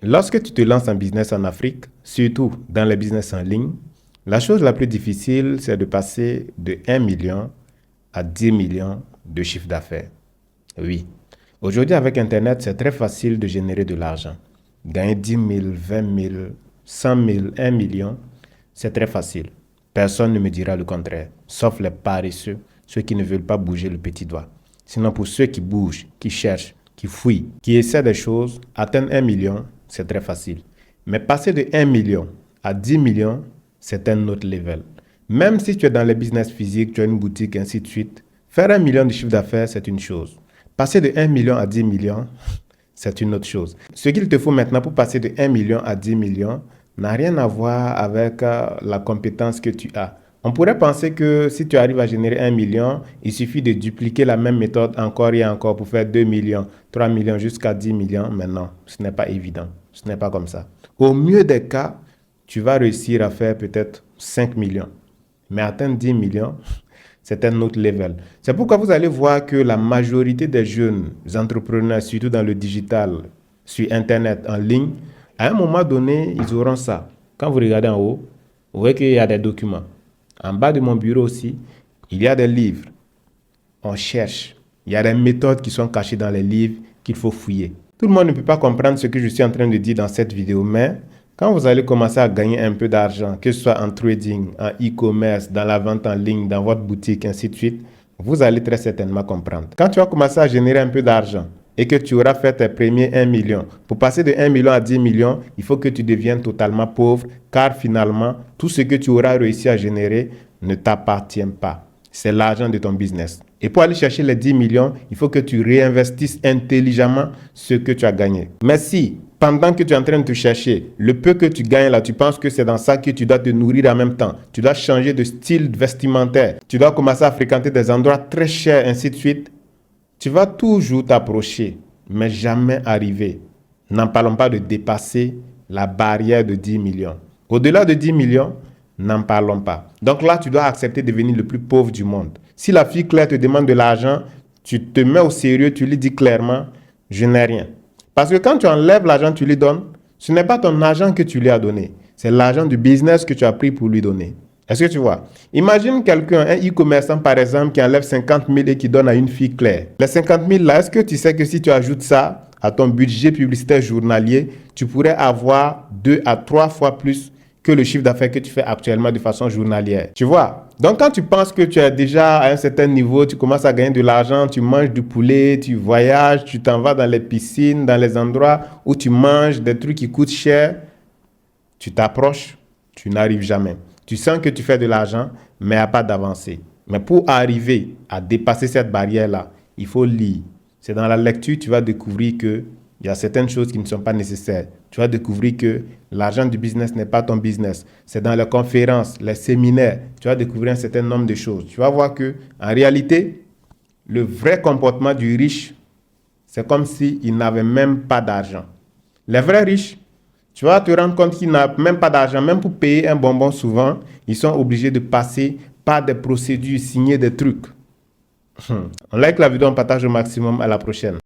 Lorsque tu te lances en business en Afrique, surtout dans les business en ligne, la chose la plus difficile, c'est de passer de 1 million à 10 millions de chiffre d'affaires. Oui. Aujourd'hui, avec Internet, c'est très facile de générer de l'argent. Gagner 10 000, 20 000, 100 000, 1 million, c'est très facile. Personne ne me dira le contraire, sauf les paresseux, ceux qui ne veulent pas bouger le petit doigt. Sinon, pour ceux qui bougent, qui cherchent, qui fouillent, qui essaient des choses, atteindre 1 million, c'est très facile. Mais passer de 1 million à 10 millions, c'est un autre level. Même si tu es dans les business physiques, tu as une boutique, ainsi de suite, faire 1 million de chiffre d'affaires, c'est une chose. Passer de 1 million à 10 millions, c'est une autre chose. Ce qu'il te faut maintenant pour passer de 1 million à 10 millions n'a rien à voir avec la compétence que tu as. On pourrait penser que si tu arrives à générer 1 million, il suffit de dupliquer la même méthode encore et encore pour faire 2 millions, 3 millions jusqu'à 10 millions. Mais non, ce n'est pas évident. Ce n'est pas comme ça. Au mieux des cas, tu vas réussir à faire peut-être 5 millions. Mais atteindre 10 millions, c'est un autre level. C'est pourquoi vous allez voir que la majorité des jeunes entrepreneurs, surtout dans le digital, sur Internet, en ligne, à un moment donné, ils auront ça. Quand vous regardez en haut, vous voyez qu'il y a des documents. En bas de mon bureau aussi, il y a des livres. On cherche. Il y a des méthodes qui sont cachées dans les livres qu'il faut fouiller. Tout le monde ne peut pas comprendre ce que je suis en train de dire dans cette vidéo, mais quand vous allez commencer à gagner un peu d'argent, que ce soit en trading, en e-commerce, dans la vente en ligne, dans votre boutique, ainsi de suite, vous allez très certainement comprendre. Quand tu vas commencer à générer un peu d'argent et que tu auras fait tes premiers 1 million, pour passer de 1 million à 10 millions, il faut que tu deviennes totalement pauvre, car finalement, tout ce que tu auras réussi à générer ne t'appartient pas. C'est l'argent de ton business. Et pour aller chercher les 10 millions, il faut que tu réinvestisses intelligemment ce que tu as gagné. Mais si, pendant que tu es en train de te chercher, le peu que tu gagnes là, tu penses que c'est dans ça que tu dois te nourrir en même temps, tu dois changer de style vestimentaire, tu dois commencer à fréquenter des endroits très chers, ainsi de suite, tu vas toujours t'approcher, mais jamais arriver. N'en parlons pas de dépasser la barrière de 10 millions. Au-delà de 10 millions, n'en parlons pas. Donc là, tu dois accepter de devenir le plus pauvre du monde. Si la fille Claire te demande de l'argent, tu te mets au sérieux, tu lui dis clairement, je n'ai rien. Parce que quand tu enlèves l'argent que tu lui donnes, ce n'est pas ton argent que tu lui as donné. C'est l'argent du business que tu as pris pour lui donner. Est-ce que tu vois? Imagine quelqu'un, un e-commerçant par exemple, qui enlève 50 000 et qui donne à une fille Claire. Les 50 000 là, est-ce que tu sais que si tu ajoutes ça à ton budget publicitaire journalier, tu pourrais avoir 2 à 3 fois plus que le chiffre d'affaires que tu fais actuellement de façon journalière. Tu vois? Donc, quand tu penses que tu es déjà à un certain niveau, tu commences à gagner de l'argent, tu manges du poulet, tu voyages, tu t'en vas dans les piscines, dans les endroits où tu manges des trucs qui coûtent cher, tu t'approches, tu n'arrives jamais. Tu sens que tu fais de l'argent, mais il n'y a pas d'avancée. Mais pour arriver à dépasser cette barrière-là, il faut lire. C'est dans la lecture que tu vas découvrir que il y a certaines choses qui ne sont pas nécessaires. Tu vas découvrir que l'argent du business n'est pas ton business. C'est dans les conférences, les séminaires, tu vas découvrir un certain nombre de choses. Tu vas voir que, en réalité, le vrai comportement du riche, c'est comme s'il n'avait même pas d'argent. Les vrais riches, tu vas te rendre compte qu'ils n'ont même pas d'argent. Même pour payer un bonbon souvent, ils sont obligés de passer par des procédures, signer des trucs. On like la vidéo, on partage au maximum. À la prochaine.